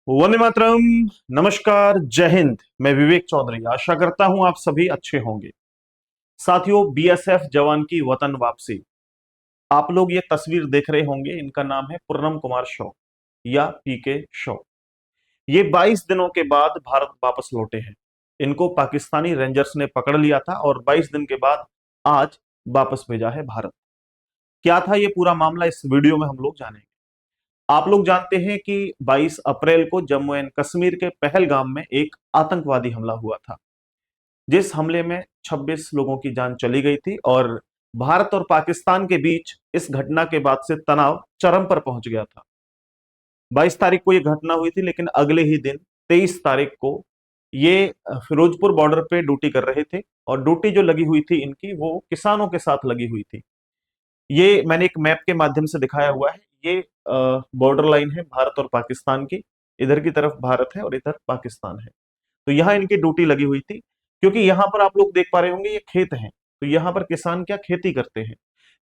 वंदे मातरम। नमस्कार, जय हिंद। मैं विवेक चौधरी आशा करता हूं आप सभी अच्छे होंगे। साथियों, बीएसएफ जवान की वतन वापसी। आप लोग ये तस्वीर देख रहे होंगे, इनका नाम है पूर्णम कुमार शॉ या पीके शॉ। ये 22 दिनों के बाद भारत वापस लौटे हैं। इनको पाकिस्तानी रेंजर्स ने पकड़ लिया था और 22 दिन के बाद आज वापस भेजा है भारत। क्या था ये पूरा मामला, इस वीडियो में हम लोग जानेंगे। आप लोग जानते हैं कि 22 अप्रैल को जम्मू एंड कश्मीर के पहलगाम में एक आतंकवादी हमला हुआ था, जिस हमले में 26 लोगों की जान चली गई थी और भारत और पाकिस्तान के बीच इस घटना के बाद से तनाव चरम पर पहुंच गया था। 22 तारीख को यह घटना हुई थी, लेकिन अगले ही दिन 23 तारीख को ये फिरोजपुर बॉर्डर पे ड्यूटी कर रहे थे और ड्यूटी जो लगी हुई थी इनकी, वो किसानों के साथ लगी हुई थी। ये मैंने एक मैप के माध्यम से दिखाया हुआ है। ये बॉर्डर लाइन है भारत और पाकिस्तान की। इधर की तरफ भारत है और इधर पाकिस्तान है। तो यहाँ इनकी ड्यूटी लगी हुई थी, क्योंकि यहाँ पर आप लोग देख पा रहे होंगे ये खेत हैं। तो यहाँ पर किसान क्या खेती करते हैं,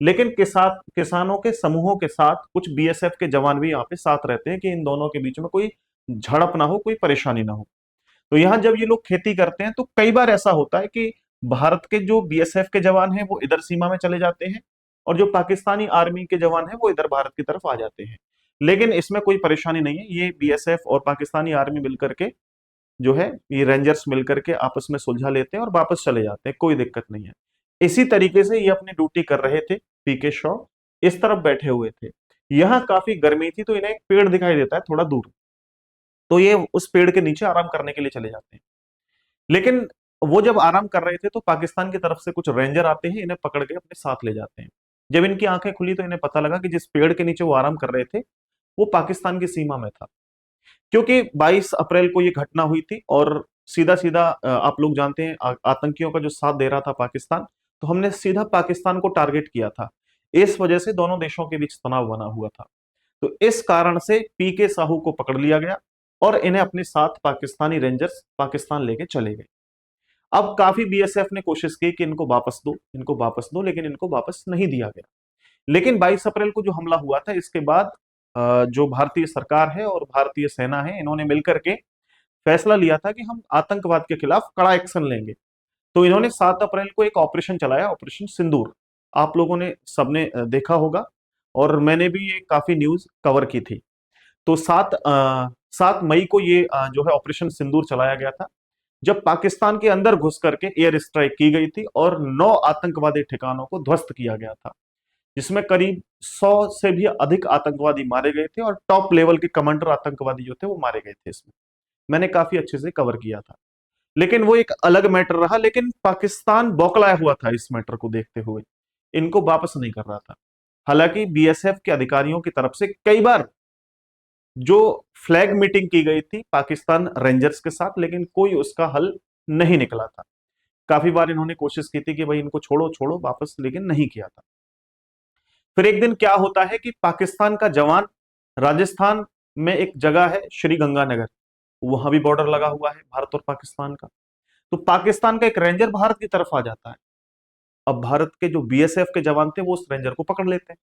लेकिन किसानों के समूहों के साथ कुछ बीएसएफ के जवान भी यहाँ पे साथ रहते हैं कि इन दोनों के बीच में कोई झड़प ना हो, कोई परेशानी ना हो। तो यहाँ जब ये लोग खेती करते हैं तो कई बार ऐसा होता है कि भारत के जो बीएसएफ के जवान हैं वो इधर सीमा में चले जाते हैं और जो पाकिस्तानी आर्मी के जवान हैं वो इधर भारत की तरफ आ जाते हैं। लेकिन इसमें कोई परेशानी नहीं है। ये बीएसएफ और पाकिस्तानी आर्मी मिलकर के जो है, ये रेंजर्स मिलकर के आपस में सुलझा लेते हैं और वापस चले जाते हैं, कोई दिक्कत नहीं है। इसी तरीके से ये अपनी ड्यूटी कर रहे थे। पीके शॉ इस तरफ बैठे हुए थे। यहाँ काफी गर्मी थी तो इन्हें एक पेड़ दिखाई देता है थोड़ा दूर। तो ये उस पेड़ के नीचे आराम करने के लिए चले जाते हैं। लेकिन वो जब आराम कर रहे थे तो पाकिस्तान की तरफ से कुछ रेंजर आते हैं, इन्हें पकड़ के अपने साथ ले जाते हैं। जब इनकी आंखें खुली तो इन्हें पता लगा कि जिस पेड़ के नीचे वो आराम कर रहे थे वो पाकिस्तान की सीमा में था। क्योंकि 22 अप्रैल को ये घटना हुई थी और सीधा सीधा आप लोग जानते हैं आतंकियों का जो साथ दे रहा था पाकिस्तान, तो हमने सीधा पाकिस्तान को टारगेट किया था। इस वजह से दोनों देशों के बीच तनाव बना हुआ था। तो इस कारण से पीके साहू को पकड़ लिया गया और इन्हें अपने साथ पाकिस्तानी रेंजर्स पाकिस्तान लेके चले गए। अब काफी बीएसएफ ने कोशिश की कि इनको वापस दो, इनको वापस दो, लेकिन इनको वापस नहीं दिया गया। लेकिन 22 अप्रैल को जो हमला हुआ था, इसके बाद जो भारतीय सरकार है और भारतीय सेना है, इन्होंने मिलकर के फैसला लिया था कि हम आतंकवाद के खिलाफ कड़ा एक्शन लेंगे। तो इन्होंने 7 अप्रैल को एक ऑपरेशन चलाया, ऑपरेशन सिंदूर। आप लोगों ने सबने देखा होगा और मैंने भी ये काफी न्यूज कवर की थी। तो 7 मई को ये जो है ऑपरेशन सिंदूर चलाया गया था, जब पाकिस्तान के अंदर घुस करके एयर स्ट्राइक की गई थी और 9 आतंकवादी ठिकानों को ध्वस्त किया गया था, जिसमें करीब 100 से भी अधिक आतंकवादी मारे गए थे और टॉप लेवल के कमांडर आतंकवादी जो थे वो मारे गए थे। इसमें मैंने काफी अच्छे से कवर किया था। लेकिन वो एक अलग मैटर रहा। लेकिन पाकिस्तान बौखलाया हुआ था इस मैटर को देखते हुए, इनको वापस नहीं कर रहा था। हालांकि बीएसएफ के अधिकारियों की तरफ से कई बार जो फ्लैग मीटिंग की गई थी पाकिस्तान रेंजर्स के साथ, लेकिन कोई उसका हल नहीं निकला था। काफी बार इन्होंने कोशिश की थी कि भाई इनको छोड़ो छोड़ो वापस, लेकिन नहीं किया था। फिर एक दिन क्या होता है कि पाकिस्तान का जवान, राजस्थान में एक जगह है श्री गंगानगर, वहां भी बॉर्डर लगा हुआ है भारत और पाकिस्तान का। तो पाकिस्तान का एक रेंजर भारत की तरफ आ जाता है। अब भारत के जो बीएसएफ के जवान थे वो उस रेंजर को पकड़ लेते हैं,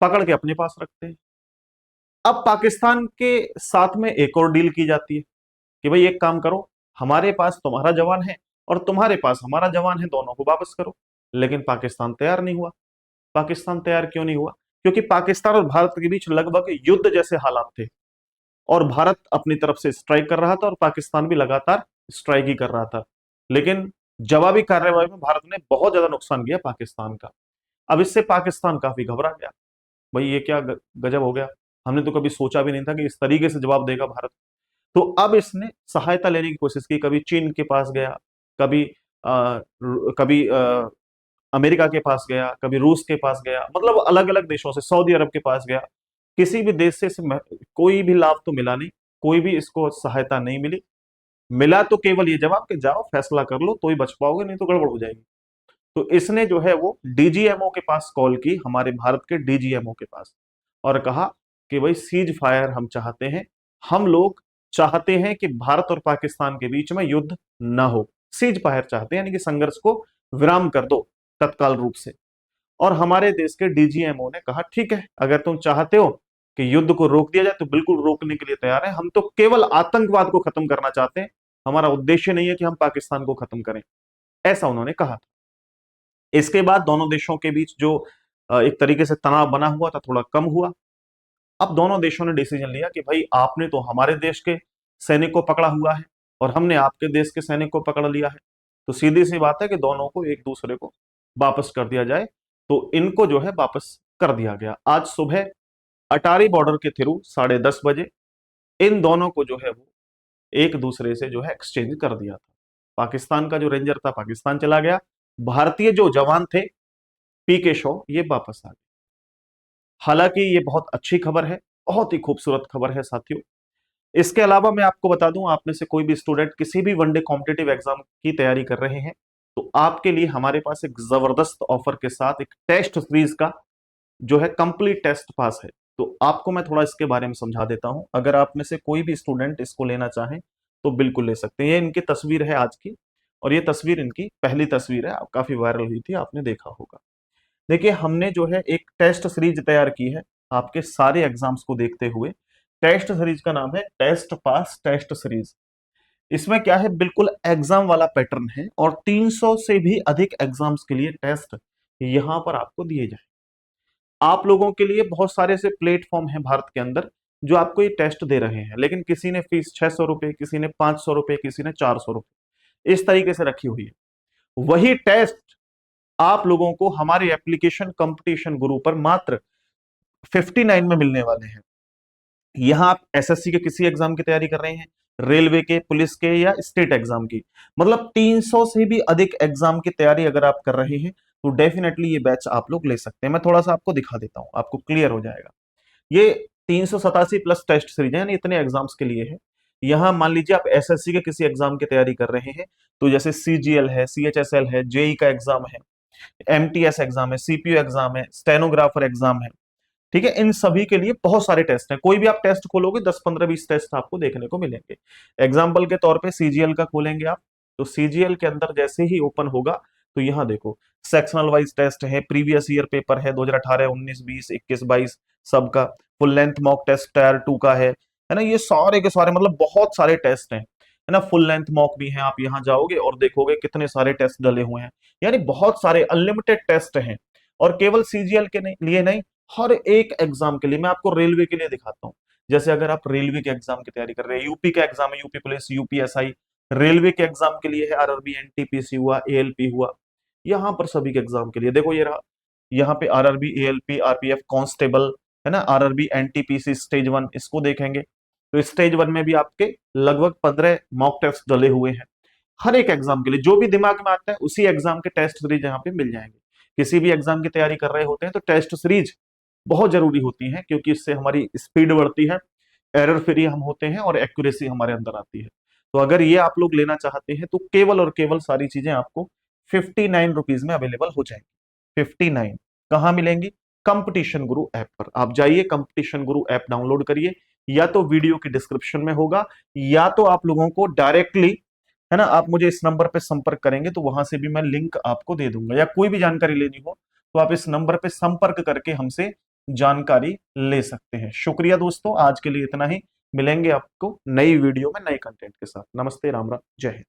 पकड़ के अपने पास रखते हैं। अब पाकिस्तान के साथ में एक और डील की जाती है कि भाई एक काम करो, हमारे पास तुम्हारा जवान है और तुम्हारे पास हमारा जवान है, दोनों को वापस करो। लेकिन पाकिस्तान तैयार नहीं हुआ। पाकिस्तान तैयार क्यों नहीं हुआ? क्योंकि पाकिस्तान और भारत के बीच लगभग युद्ध जैसे हालात थे और भारत अपनी तरफ से स्ट्राइक कर रहा था और पाकिस्तान भी लगातार स्ट्राइक ही कर रहा था। लेकिन जवाबी कार्रवाई में भारत ने बहुत ज्यादा नुकसान किया पाकिस्तान का। अब इससे पाकिस्तान काफी घबरा गया। भाई ये क्या गजब हो गया, हमने तो कभी सोचा भी नहीं था कि इस तरीके से जवाब देगा भारत। तो अब इसने सहायता लेने की कोशिश की, कभी चीन के पास गया, कभी कभी अमेरिका के पास गया, कभी रूस के पास गया, मतलब अलग अलग देशों से, सऊदी अरब के पास गया। किसी भी देश से कोई भी लाभ तो मिला नहीं, कोई भी इसको सहायता नहीं मिली। मिला तो केवल ये जवाब कि जाओ फैसला कर लो तो ही बच पाओगे, नहीं तो गड़बड़ हो जाएगी। तो इसने जो है वो डीजीएमओ के पास कॉल की, हमारे भारत के डीजीएमओ के पास, और कहा कि भाई सीज फायर हम चाहते हैं, हम लोग चाहते हैं कि भारत और पाकिस्तान के बीच में युद्ध ना हो। सीज फायर चाहते हैं, यानी कि संघर्ष को विराम कर दो तत्काल रूप से। और हमारे देश के डीजीएमओ ने कहा ठीक है, अगर तुम चाहते हो कि युद्ध को रोक दिया जाए तो बिल्कुल रोकने के लिए तैयार है। हम तो केवल आतंकवाद को खत्म करना चाहते हैं, हमारा उद्देश्य नहीं है कि हम पाकिस्तान को खत्म करें, ऐसा उन्होंने कहा था। इसके बाद दोनों देशों के बीच जो एक तरीके से तनाव बना हुआ था थोड़ा कम हुआ। अब दोनों देशों ने डिसीजन लिया कि भाई आपने तो हमारे देश के सैनिक को पकड़ा हुआ है और हमने आपके देश के सैनिक को पकड़ लिया है, तो सीधी सी बात है कि दोनों को एक दूसरे को वापस कर दिया जाए। तो इनको जो है वापस कर दिया गया। आज सुबह अटारी बॉर्डर के थ्रू 10:30 बजे इन दोनों को जो है वो एक दूसरे से जो है एक्सचेंज कर दिया था। पाकिस्तान का जो रेंजर था पाकिस्तान चला गया, भारतीय जो जवान थे पीके शॉ ये वापस आ गए। हालांकि ये बहुत अच्छी खबर है, बहुत ही खूबसूरत खबर है साथियों। इसके अलावा मैं आपको बता दूं, आप में से कोई भी स्टूडेंट किसी भी वनडे कॉम्पिटिटिव एग्जाम की तैयारी कर रहे हैं तो आपके लिए हमारे पास एक जबरदस्त ऑफर के साथ एक टेस्ट सीरीज का जो है कंप्लीट टेस्ट पास है। तो आपको मैं थोड़ा इसके बारे में समझा देता हूं। अगर आप में से कोई भी स्टूडेंट इसको लेना चाहें तो बिल्कुल ले सकते हैं। ये इनकी तस्वीर है आज की, और ये तस्वीर इनकी पहली तस्वीर है, काफी वायरल हुई थी, आपने देखा होगा। देखिए हमने जो है एक टेस्ट सीरीज तैयार की है आपके सारे एग्जाम्स को देखते हुए। टेस्ट सीरीज का नाम है टेस्ट पास टेस्ट सीरीज। इसमें क्या है, बिल्कुल एग्जाम वाला पैटर्न है और 300 से भी अधिक एग्जाम्स के लिए टेस्ट यहां पर आपको दिए जाए। आप लोगों के लिए बहुत सारे से प्लेटफॉर्म हैं भारत के अंदर जो आपको ये टेस्ट दे रहे हैं, लेकिन किसी ने फीस 600 रुपए, किसी ने 500 रुपए, किसी ने 400 रुपए इस तरीके से रखी हुई है। वही टेस्ट आप लोगों को हमारे एप्लीकेशन कंपटीशन गुरु पर मात्र 59 में मिलने वाले हैं। यहां आप एसएससी के किसी एग्जाम की तैयारी कर रहे हैं, रेलवे के, पुलिस के या स्टेट एग्जाम की, मतलब 300 से भी अधिक एग्जाम की तैयारी अगर आप कर रहे हैं तो डेफिनेटली ये बैच आप लोग ले सकते हैं। मैं थोड़ा सा आपको दिखा देता हूं, आपको क्लियर हो जाएगा। ये 387 प्लस टेस्ट सीरीज है, यानी इतने एग्जाम्स के लिए है। यहां मान लीजिए आप एसएससी के किसी एग्जाम की तैयारी कर रहे हैं तो जैसे सीजीएल है, सीएचएसएल है, जेई का एग्जाम है, एमटीएस एग्जाम है, सीपीयू एग्जाम है, स्टेनोग्राफर एग्जाम है, ठीक है। इन सभी के लिए बहुत सारे टेस्ट हैं। कोई भी आप टेस्ट खोलोगे 10 15 20 टेस्ट आपको देखने को मिलेंगे। एग्जाम्पल के तौर पे सीजीएल का खोलेंगे आप, तो सीजीएल के अंदर जैसे ही ओपन होगा तो यहां देखो सेक्शनल वाइज टेस्ट है, प्रीवियस ईयर पेपर है 2018, 19, 20, 21, 22 सबका, full length mock test tier 2 का है ना। ये सारे के सारे मतलब बहुत सारे टेस्ट हैं, है ना। फुल लेंथ मॉक भी है, आप यहां जाओगे और देखोगे कितने सारे टेस्ट डले हुए हैं, यानी बहुत सारे अनलिमिटेड टेस्ट हैं। और केवल सीजीएल के लिए नहीं, हर एक एग्जाम के लिए। मैं आपको रेलवे के लिए दिखाता हूं। जैसे अगर आप रेलवे के एग्जाम की तैयारी कर रहे हैं, यूपी का एग्जाम है, यूपी पुलिस, यूपीएसआई, रेलवे के एग्जाम के लिए है, आरआरबी, एनटीपीसी हुआ, एएलपी हुआ, यहां पर सभी के एग्जाम के लिए देखो ये रहा। यहाँ पे आरआरबी, एएलपी, आरपीएफ कांस्टेबल, है ना, आरआरबी, एनटीपीसी स्टेज 1 इसको देखेंगे तो स्टेज 1 में भी आपके लगभग 15 मॉक टेस्ट डले हुए हैं। हर एक एग्जाम के लिए जो भी दिमाग में आता है उसी एग्जाम के टेस्ट सीरीज यहाँ पे मिल जाएंगे। किसी भी एग्जाम की तैयारी कर रहे होते हैं तो टेस्ट सीरीज बहुत जरूरी होती है, क्योंकि इससे हमारी स्पीड बढ़ती है, एरर फ्री हम होते हैं और एक्यूरेसी हमारे अंदर आती है। तो अगर ये आप लोग लेना चाहते हैं तो केवल और केवल सारी चीजें आपको 59 रुपीज में अवेलेबल हो जाएंगी। 59 कहाँ मिलेंगी? कंपटीशन गुरु ऐप पर आप जाइए, कंपटीशन गुरु ऐप डाउनलोड करिए, या तो वीडियो की डिस्क्रिप्शन में होगा, या तो आप लोगों को डायरेक्टली, है ना, आप मुझे इस नंबर पे संपर्क करेंगे तो वहां से भी मैं लिंक आपको दे दूंगा, या कोई भी जानकारी लेनी हो तो आप इस नंबर पे संपर्क करके हमसे जानकारी ले सकते हैं। शुक्रिया दोस्तों, आज के लिए इतना ही। मिलेंगे आपको नई वीडियो में नए कंटेंट के साथ। नमस्ते, राम राम, जय हिंद।